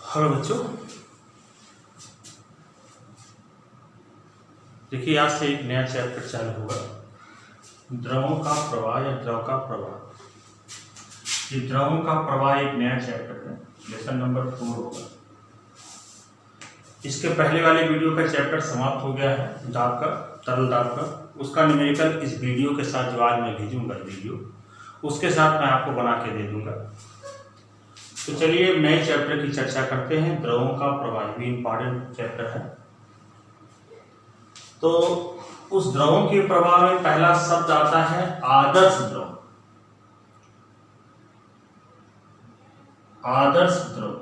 Hello बच्चों, देखिए आज से एक नया चैप्टर चालू होगा, द्रवों का प्रवाह या द्रव का प्रवाह। ये द्रवों का प्रवाह एक नया चैप्टर है, लेसन नंबर 4 होगा। इसके पहले वाले वीडियो का चैप्टर समाप्त हो गया है, दाब का, तरल दाब का। उसका न्यूमेरिकल इस वीडियो के साथ जो आज मैं भेजूंगा वीडियो, उसके साथ मैं आपको बना के दे दूंगा। तो चलिए नए चैप्टर की चर्चा करते हैं, द्रवों का प्रवाह भी इंपॉर्टेंट चैप्टर है। तो उस द्रवों के प्रवाह में पहला शब्द आता है आदर्श द्रव। आदर्श द्रव,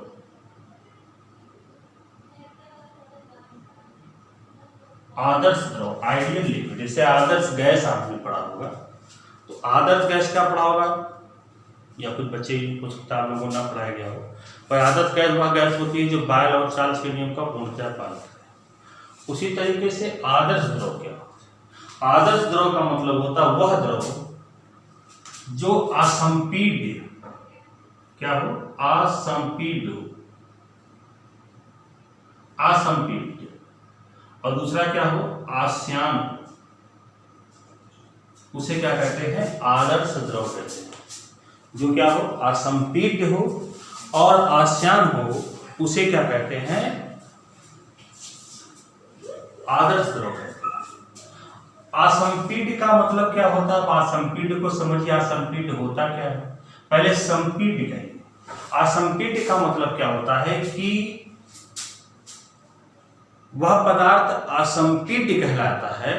आदर्श द्रव, आइडियल लिक्विड। जैसे आदर्श गैस आपने पढ़ा होगा, तो आदर्श गैस क्या पढ़ा होगा, या कुछ बच्चे कुछ किताब लोगों ना पढ़ाया गया हो। पर आदर्श गैस वह गैस होती है जो बायल और चार्ल्स के नियम का पूर्णतः पालन करे। उसी तरीके से आदर्श द्रव क्या होता है? आदर्श द्रव का मतलब होता है वह द्रव जो असंपीड्य, क्या हो, असंपीड्य, असंपीड्य। और दूसरा क्या हो, आस्यान, उसे क्या कहते हैं, आदर्श द्रव कहते हैं। जो क्या हो, असंपीड्य हो और आस्यान हो, उसे क्या कहते हैं, आदर्श द्रव कहते हैं। असंपीड्य का मतलब क्या होता है, असंपीड्य को समझिए। असंपीड्य होता क्या है, पहले संपीड्य कहिए। असंपीड्य का मतलब क्या होता है कि वह पदार्थ असंपीड्य कहलाता है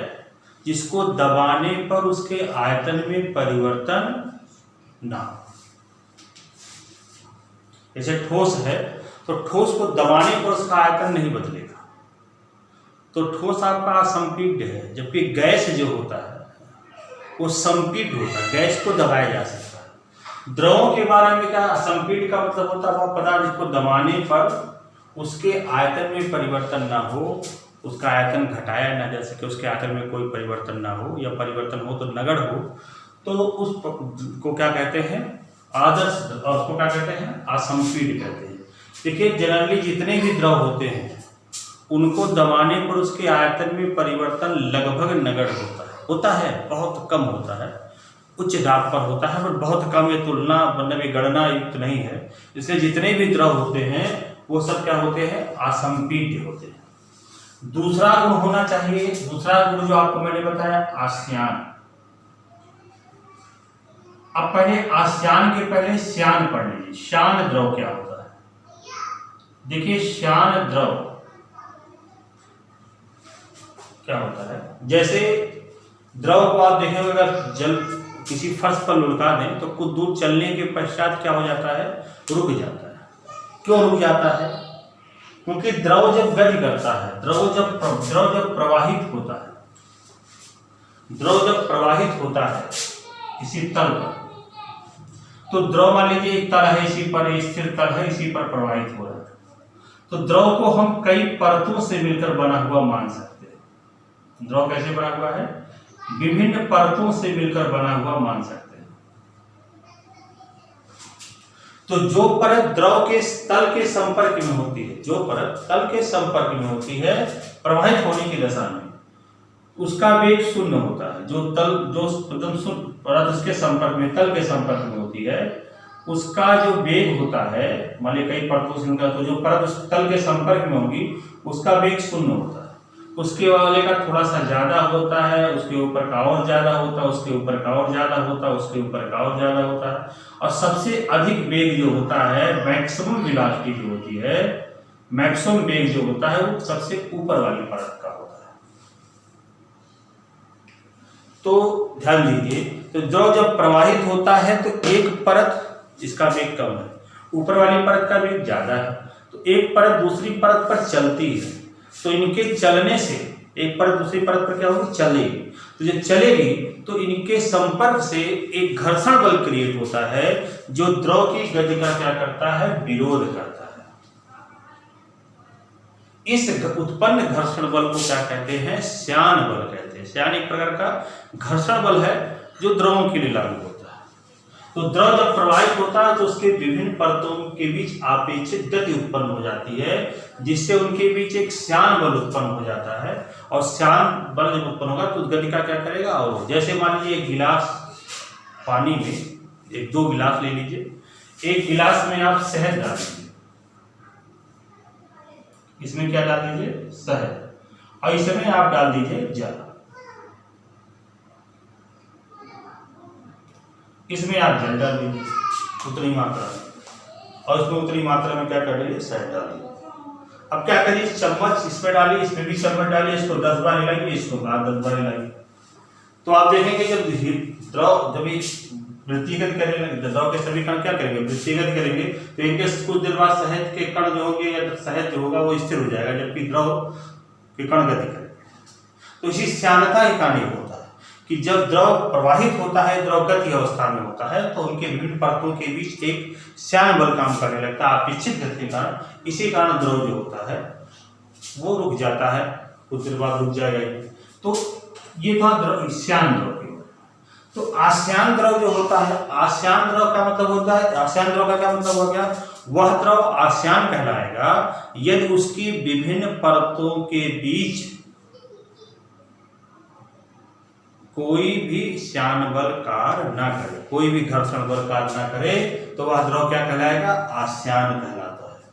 जिसको दबाने पर उसके आयतन में परिवर्तन ना हो। जैसे ठोस है, तो ठोस को दबाने पर उसका आयतन नहीं बदलेगा, तो ठोस आपका असंपीड्य है। जबकि गैस जो होता है वो संपीड्य होता है, गैस को दबाया जा सकता है। द्रवों के बारे में क्या, असंपीड्य का मतलब होता है वह पदार्थ जिसको दबाने पर उसके आयतन में परिवर्तन ना हो, उसका आयतन घटाया ना जा सके, उसके आयतन में कोई परिवर्तन ना हो, या परिवर्तन हो तो नगण्य हो, तो उस को क्या कहते हैं, आदर्श, और उसको क्या कहते हैं, असंपीड्य कहते हैं। देखिए जनरली जितने भी द्रव होते हैं उनको दबाने पर उसके आयतन में परिवर्तन लगभग नगण्य होता है, बहुत कम होता है, उच्च दाब पर होता है, पर बहुत कम। ये तुलना मतलब गणना युक्त नहीं है। इसलिए जितने भी द्रव होते हैं वो सब क्या होते हैं, असंपीड्य होते हैं। दूसरा गुण होना चाहिए, दूसरा गुण जो आपको मैंने बताया, आस्यान। अब पहले आस्यान के पहले श्यान पढ़ लीजिए। श्यान द्रव क्या होता है, देखिए श्यान द्रव क्या होता है। जैसे द्रव को आप देखेंगे, अगर जल किसी फर्श पर लुढ़का दें तो कुछ दूर चलने के पश्चात क्या हो जाता है, रुक जाता है। क्यों रुक जाता है, क्योंकि द्रव जब गति करता है, द्रव जब प्रवाहित होता है, द्रव जब प्रवाहित होता है किसी तल पर, तो द्रव मान लीजिए एक तल है, इसी पर स्थिर तल है, इसी पर प्रवाहित हो रहा है, तो द्रव को हम कई परतों से मिलकर बना हुआ मान सकते हैं। द्रव कैसे बना हुआ है, विभिन्न परतों से मिलकर बना हुआ मान सकते हैं। तो जो परत द्रव के तल के संपर्क में होती है, जो परत तल के संपर्क में होती है प्रवाहित होने की दशा में, उसका वेग शून्य होता है। जो तल, जो एकदम शून्य परत उसके संपर्क में, तल के संपर्क में होती है, उसका जो वेग होता है, मान लीजिए कई परतों से निकला, तो जो परत उस तल के संपर्क में होगी उसका वेग शून्य होता है। उसके वाले का थोड़ा सा ज्यादा होता है, उसके ऊपर का और ज्यादा होता है, उसके ऊपर का और ज्यादा होता है, उसके ऊपर का और ज्यादा होता है, और सबसे अधिक वेग जो होता है, मैक्सिमम वेलोसिटी जो होती है, मैक्सिमम वेग जो होता है, वो सबसे ऊपर वाली परत का होता है। तो ध्यान दीजिए, तो द्रव जब प्रवाहित होता है तो एक परत जिसका वेग कम है, ऊपर वाली परत का वेग ज्यादा है, तो एक परत दूसरी परत पर चलती है, तो इनके चलने से एक परत दूसरी परत पर क्या होगी, चलेगी। तो जब चलेगी तो इनके संपर्क से एक घर्षण बल क्रिएट होता है, जो द्रव की गति का क्या करता है, विरोध करता है। इस उत्पन्न घर्षण बल को क्या कहते हैं, श्यान बल कहते हैं। श्यान एक प्रकार का घर्षण बल है जो द्रवों के लिए लागू होता है। तो द्रव जब प्रवाहित होता है तो उसके विभिन्न परतों के बीच आपेक्षिक गति उत्पन्न हो जाती है, जिससे उनके बीच एक श्यान बल उत्पन्न हो जाता है। और श्यान बल जब उत्पन्न होगा तो उस गति का क्या करेगा, और जैसे मान लीजिए एक गिलास पानी में, एक 2 गिलास ले लीजिए, एक गिलास में आप शहद डाल दीजिए, इसमें क्या डाल दीजिए, शहद, और इसमें आप डाल दीजिए जल, इसमें आप जल डाल दीजिए उतनी मात्रा में, और उसमें उतनी मात्रा में क्या कर दीजिए, शहद डाल दीजिए। अब क्या करिए, चम्मच इसमें डालिए, इसमें भी चम्मच डालिए, इसको 10 बार हिलाइए, इसको 10 बार हिलाइए। तो आप देखेंगे जब द्रव जब वृत्तिगत करेंगे, द्रव के सभी कण क्या करेंगे, वृत्तिगत करेंगे, तो इनके कुछ देर बाद शहद के कण जो होंगे या शहद जो होगा वो स्थिर हो जाएगा, जबकि द्रव के कण गति करेंगे। तो इसी श्यानता के कारण होता है कि जब द्रव प्रवाहित होता है, द्रव गति अवस्था में होता है, तो उनके विभिन्न परतों के बीच एक श्यान बल काम करने लगता है अपेक्षित गति के कारण। इसी कारण द्रव जो होता है वो रुक जाता है, कुछ देर बाद रुक जाएगा। तो ये था श्यान द्रव। तो आश्यान द्रव जो होता है, आश्यान द्रव का मतलब होता है, आश्यान द्रव का क्या मतलब हो गया, वह द्रव आश्यान कहलाएगा यदि उसकी विभिन्न परतों के बीच कोई भी श्यान बल कार्य ना करे, कोई भी घर्षण बल कार्य ना करे, तो वह द्रव क्या कहलाएगा, आश्यान कहलाता है।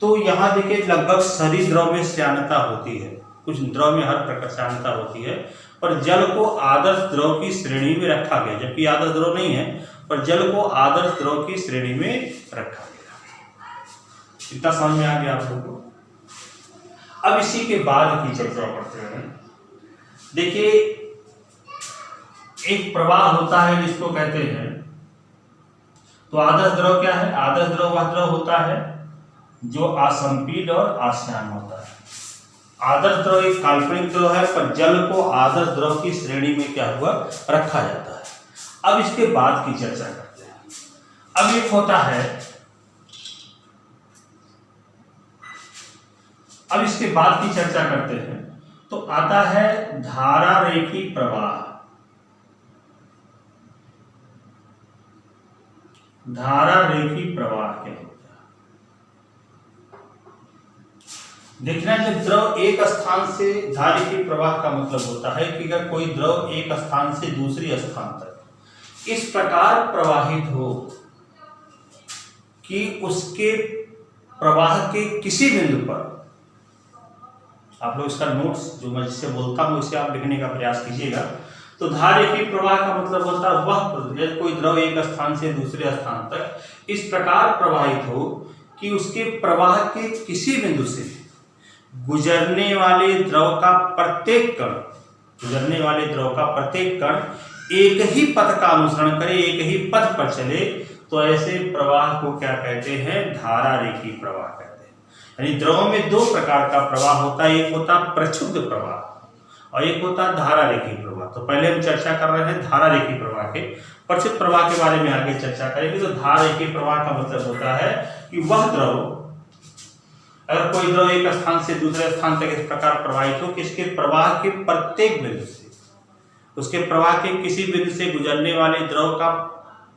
तो यहाँ देखिए लगभग सभी द्रव में श्यानता होती है, कुछ द्रव में हर प्रकार श्यानता होती है, पर जल को आदर्श द्रव की श्रेणी में रखा गया, जबकि आदर्श द्रव नहीं है, पर जल को आदर्श द्रव की श्रेणी में रखा गया। इतना समझ में आ गया आप लोगों को। अब इसी के बाद की चर्चा करते हैं। देखिए एक प्रवाह होता है जिसको कहते हैं, तो आदर्श द्रव क्या है, आदर्श द्रव वह द्रव होता है जो असंपीड और आश्यान होता है। आदर्श द्रव एक काल्पनिक द्रव है, पर जल को आदर्श द्रव की श्रेणी में क्या हुआ, रखा जाता है। अब इसके बाद की चर्चा करते हैं। अब एक होता है, अब इसके बाद की चर्चा करते हैं, तो आता है धारा रेखी प्रवाह। धारा रेखी प्रवाह क्या होता है, देखना जब द्रव एक स्थान से, धारा रेखी प्रवाह का मतलब होता है कि अगर कोई द्रव एक स्थान से दूसरी स्थान तक इस प्रकार प्रवाहित हो कि उसके प्रवाह के किसी बिंदु पर, आप लोग इसका नोट्स जो मैं जिससे बोलता हूं उसे आप लिखने का प्रयास कीजिएगा। तो धारा रेखी प्रवाह का मतलब होता है वह कोई द्रव एक स्थान से दूसरे स्थान तक इस प्रकार प्रवाहित हो कि उसके प्रवाह के किसी बिंदु से गुजरने वाले द्रव का प्रत्येक कण, गुजरने वाले द्रव का प्रत्येक कण एक ही पथ का अनुसरण करे, एक ही पथ पर चले, तो ऐसे प्रवाह को क्या कहते हैं, धारा रेखी प्रवाह कहते हैं। यानी द्रव में दो प्रकार का प्रवाह होता है, एक होता प्रक्षुब्ध प्रवाह और एक होता है धारा रेखी प्रवाह। तो पहले हम चर्चा कर रहे हैं धारा रेखी प्रवाह के, प्रक्षुब्ध प्रवाह के बारे में आगे चर्चा करेंगे। तो धारा रेखी प्रवाह का मतलब होता है कि वह द्रव, अगर कोई द्रव एक स्थान से दूसरे स्थान तक इस प्रकार प्रवाहित हो कि इसके प्रवाह के प्रत्येक बिंदु से, उसके प्रवाह के किसी बिंदु से गुजरने वाले द्रव का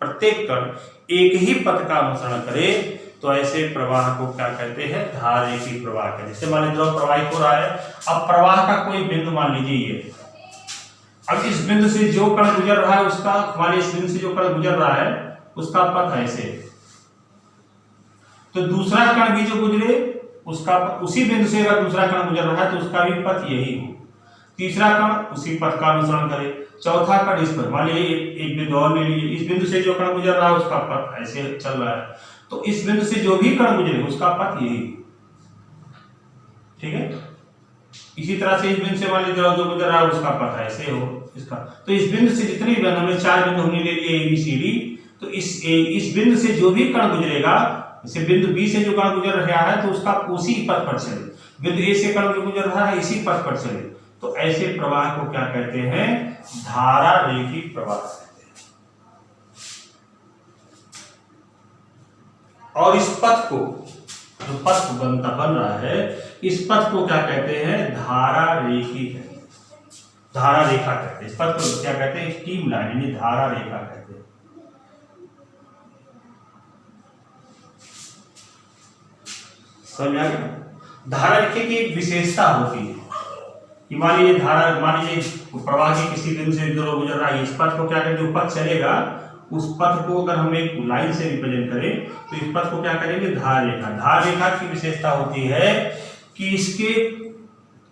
प्रत्येक कण एक ही पथ का अनुसरण करे, तो ऐसे प्रवाह को क्या कहते हैं, धारा रेखी प्रवाह कहते हैं। जैसे मान लीजिए द्रव प्रवाहित हो रहा है, अब प्रवाह का कोई बिंदु मान लीजिए ये, अब इस बिंदु से जो कण गुजर रहा है उसका, मान लीजिए इस बिंदु से जो कण गुजर रहा है उसका पथ ऐसे, तो दूसरा कण भी जो गुजरे उसका, उसी बिंदु से अगर दूसरा कण गुजर रहा है तो उसका भी पथ यही हो, तीसरा कण उसी पथ का अनुसरण करे, चौथा कण इस पर, मान लीजिए एक बिंदु और ले लीजिए, इस बिंदु से जो कण गुजर रहा है उसका पथ ऐसे चल रहा है, तो इस बिंदु से जो भी कण गुजरे उसका पथ यही, ठीक है। इसी तरह से इस बिंदु से मान लीजिए जो गुजर रहा है उसका पथ ऐसे हो इसका, तो इस बिंदु से जितनी भी, हमने 4 बिंदु हमने ले लिए ABCD, तो इस बिंदु से जो भी कण गुजरेगा, जैसे बिंदु B से जो कण गुजर रहा है तो उसका उसी पथ पर चले, बिंदु A से कण जो गुजर रहा है इसी पथ पर चले, तो ऐसे प्रवाह को क्या कहते हैं, धारा रेखी प्रवाह कहते हैं। और इस पथ को, जो पथ बन रहा है, इस पथ को क्या कहते हैं, धारा रेखी कहते हैं, धारा रेखा कहते हैं। इस पथ को क्या कहते हैं, स्ट्रीम लाइन, यानी धारा रेखा कहते हैं। समझ में आ गया। धारा रेखा की एक विशेषता होती है कि मान लीजिए प्रवाह की किसी बिंदु से गुजर रहा है, इस पथ को क्या करें, जो पथ चलेगा उस पथ को अगर हम एक लाइन से रिप्रेजेंट करें तो इस पथ को क्या करेंगे, धारा रेखा। धारा रेखा की विशेषता होती है कि इसके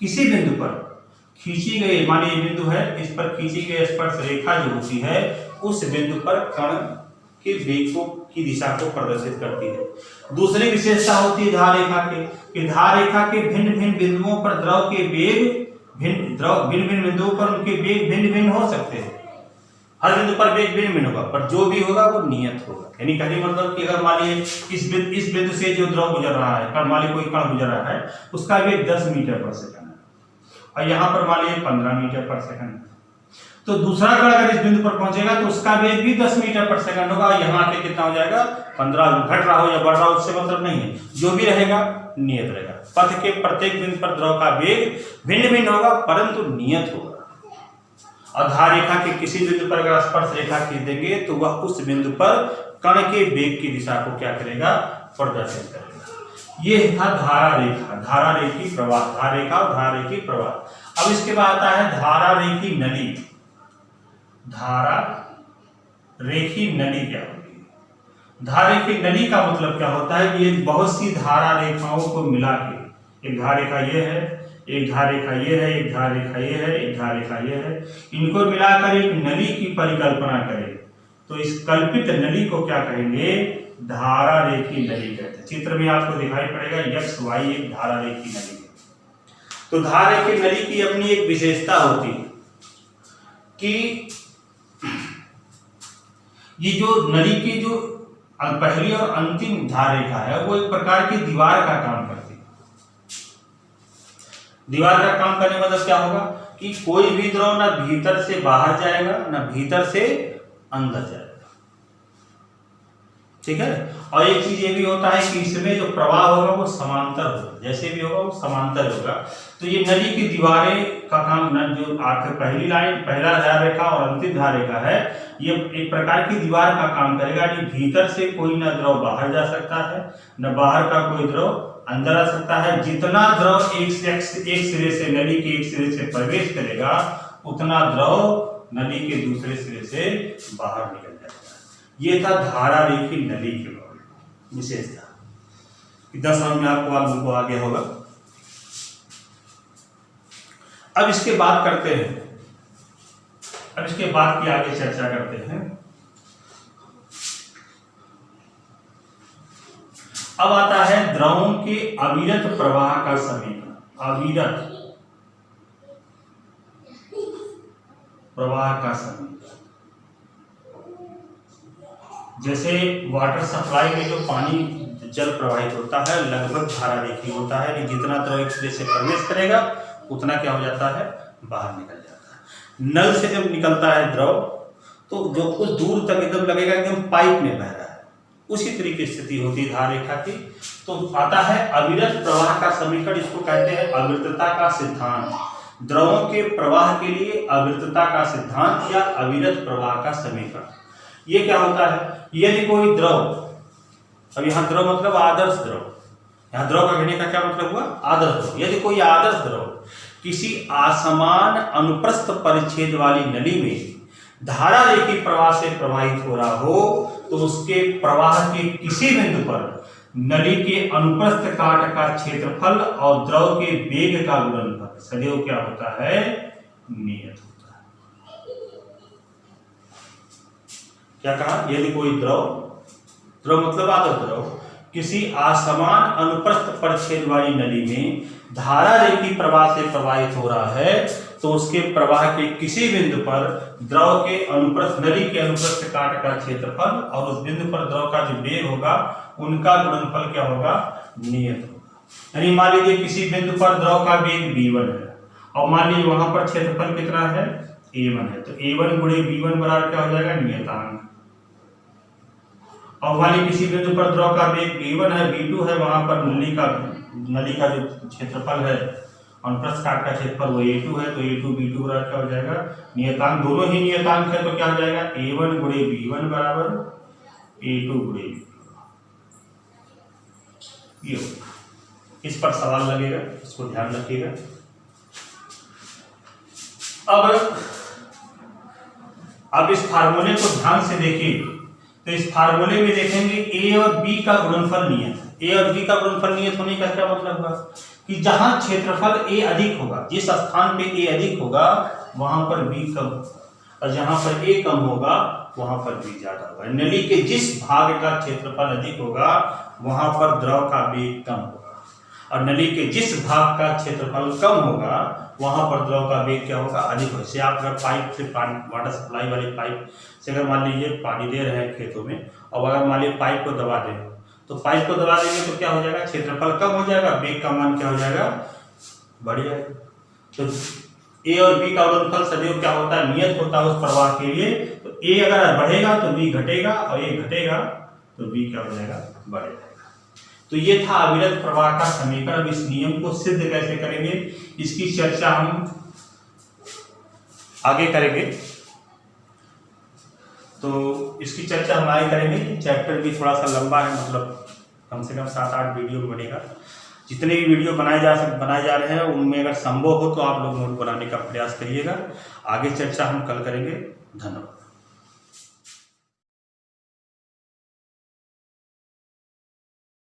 किसी बिंदु पर खींची गई, मान लीजिए बिंदु है, इस पर खींची गई स्पर्श रेखा जो होती है उस बिंदु पर कण के वेग की दिशा को प्रदर्शित करती है। दूसरी विशेषता होती है धारा रेखा कि धारा रेखा के भिन्न भिन्न बिंदुओं पर द्रव के वेग भिन्न भिन्न बिंदुओं पर उनके वेग भिन्न भिन्न हो सकते हैं। हर बिंदु पर वेग भिन्न भिन्न होगा, पर जो भी होगा वो नियत होगा। यानी कहने मतलब कि अगर मान लीजिए इस बिंदु से जो द्रव गुजर रहा है, मान लीजिए कोई कण गुजर रहा है, उसका वेग 10 मीटर पर सेकंड है और यहाँ पर मान लीजिए 15 मीटर पर सेकंड है, तो दूसरा कण अगर इस बिंदु पर पहुंचेगा तो उसका वेग भी 10 मीटर पर सेकंड होगा। यहाँ आके कितना हो जाएगा, 15। घट रहा हो या बढ़ रहा हो उससे मतलब नहीं है, जो भी रहेगा नियत रहेगा। पथ के प्रत्येक बिंदु पर द्रव का वेग भिन्न भिन्न होगा परंतु नियत होगा। और धारा रेखा के किसी बिंदु पर अगर स्पर्श रेखा खींच देंगे तो वह उस बिंदु पर कण के वेग की दिशा को क्या करेगा, प्रदर्शित करेगा। ये था धारा रेखा, धारा रेखी प्रवाह, धारा रेखा और धारा रेखी प्रवाह। अब इसके बाद आता है धारा रेखी नली। धारा रेखी नली क्या होती है? धारा रेखी नली का मतलब क्या होता है कि ये बहुत सी धारा रेखाओं को मिला के, एक धारा रेखा ये है, एक धारा रेखा ये है, एक धारा रेखा ये है, एक धारा रेखा ये है, इनको मिलाकर एक नली की परिकल्पना करें तो इस कल्पित नली को क्या कहेंगे, धारा रेखी नली कहते हैं। चित्र में आपको दिखाई पड़ेगा x y एक धारा रेखी नली है। तो धारा रेखी नली की अपनी एक विशेषता होती है कि ये जो नली की जो पहली और अंतिम धारा रेखा है वो एक प्रकार की दीवार का काम करती है। दीवार का काम करने का मतलब क्या होगा कि कोई भी द्रव ना भीतर से बाहर जाएगा ना भीतर से अंदर जाएगा, ठीक है। और एक चीज ये भी होता है कि इसमें जो प्रवाह होगा वो समांतर होगा, जैसे भी होगा वो समांतर होगा। तो ये नली की दीवारें का काम, जो आखिर पहली लाइन पहला धारा रेखा और अंतिम धारा रेखा है, ये एक प्रकार की दीवार का काम करेगा कि भीतर से कोई ना द्रव बाहर जा सकता है न बाहर का कोई द्रव अंदर आ सकता है। जितना द्रव एक सिरे से नली के एक सिरे से प्रवेश करेगा उतना द्रव नली के दूसरे सिरे से बाहर निकल जाएगा। ये था धारा रेखी नली की विशेषता। इतना समझ में आपको आ गया होगा। अब इसके बाद करते हैं, अब इसके बाद की आगे चर्चा करते हैं। अब आता है द्रवों के अविरत प्रवाह का समीकरण। अविरत प्रवाह का समीकरण, जैसे वाटर सप्लाई में जो पानी जल प्रवाहित होता है लगभग धारा रेखी होता है कि जितना द्रव एक सिरे से प्रवेश करेगा उतना क्या हो जाता है, बाहर निकल जाता है। नल से जब निकलता है द्रव तो जो कुछ दूर तक एकदम लगेगा एकदम पाइप में बह रहा है, उसी तरह की स्थिति होती है धारा रेखा की। तो आता है अविरत प्रवाह का समीकरण, इसको कहते हैं अविरतता का सिद्धांत। द्रवों के प्रवाह के लिए अविरतता का सिद्धांत या अविरत प्रवाह का समीकरण। ये क्या होता है, यदि कोई द्रव, अब यहाँ द्रव मतलब आदर्श द्रव, यहाँ द्रव का कहने का क्या मतलब हुआ, आदर्श द्रव। यदि कोई आदर्श द्रव किसी असमान अनुप्रस्थ परिच्छेद वाली नली में धारा रेखी प्रवाह से प्रवाहित हो रहा हो तो उसके प्रवाह के किसी बिंदु पर नली के अनुप्रस्थ काट का क्षेत्रफल और द्रव के वेग का गुणनफल सदैव क्या होता है, नियत होता है। क्या कहा, यदि कोई द्रव मतलब आदर्श द्रव किसी असमान अनुप्रस्थ परिच्छेद वाली नली में धारा रेखी प्रवाह से प्रवाहित हो रहा है तो उसके प्रवाह के किसी बिंदु पर द्रव के अनुप्रस्थ, नली के अनुप्रस्थ काट का क्षेत्रफल और उस बिंदु पर द्रव का जो वेग होगा उनका गुणनफल क्या होगा, नियत होगा। यानी मान लीजिए किसी बिंदु पर द्रव का वेग v1 है और मान लीजिए वहां पर क्षेत्रफल कितना है, a1 है, तो a1 गुणे b1 बराबर क्या हो जाएगा, नियतांक। और मान लीजिए किसी बिंदु पर द्रव का वेग v1 है, v2 है, वहां पर नली का जो क्षेत्रफल है अनुप्रस्थ काट का क्षेत्रफल वो a2 है, तो a2 b2 बराबर क्या हो जाएगा, नियतांक। दोनों ही नियतांक है तो क्या हो जाएगा, a1 गुणे b1 बराबर a2 गुणे b2। ये इस पर सवाल लगेगा, इसको ध्यान रखिएगा। अब इस फार्मूले को ध्यान से देखिए, तो इस फार्मूले में देखेंगे ए और बी का गुणनफल नियत। ए और बी का गुणनफल नियत होने का क्या मतलब हुआ कि जहां क्षेत्रफल ए अधिक होगा, जिस स्थान पे ए अधिक होगा वहां पर बी कम होगा, और जहां पर ए कम होगा वहां पर बी ज्यादा होगा। नली के जिस भाग का क्षेत्रफल अधिक होगा वहां पर द्रव का वेग कम होगा, और नली के जिस भाग का क्षेत्रफल कम होगा वहां पर द्रव का वेग क्या होगा, अधिक होगा। जैसे आप अगर पाइप से पानी, वाटर सप्लाई वाली पाइप से अगर मान लीजिए पानी दे रहे हैं खेतों में, और अगर मान लीजिए पाइप को दबा दें, तो पाइप को दबा देंगे तो क्या हो जाएगा, क्षेत्रफल कम हो जाएगा, वेग का मान क्या हो जाएगा, बढ़ जाएगा। तो ए और बी का गुणनफल सदैव क्या होता है, नियत होता है उस प्रवाह के लिए। तो ए अगर बढ़ेगा तो बी घटेगा, और ए घटेगा तो बी क्या हो जाएगा, बढ़ जाएगा। तो ये था अविरत प्रवाह का समीकरण। इस नियम को सिद्ध कैसे करेंगे इसकी चर्चा हम आगे करेंगे। तो इसकी चर्चा हम आगे करेंगे। चैप्टर भी थोड़ा सा लंबा है, मतलब कम से कम 7-8 वीडियो बनेगा। जितने भी वीडियो बनाए जा रहे हैं उनमें अगर संभव हो तो आप लोग नोट बनाने का प्रयास करिएगा। आगे चर्चा हम कल करेंगे। धन्यवाद।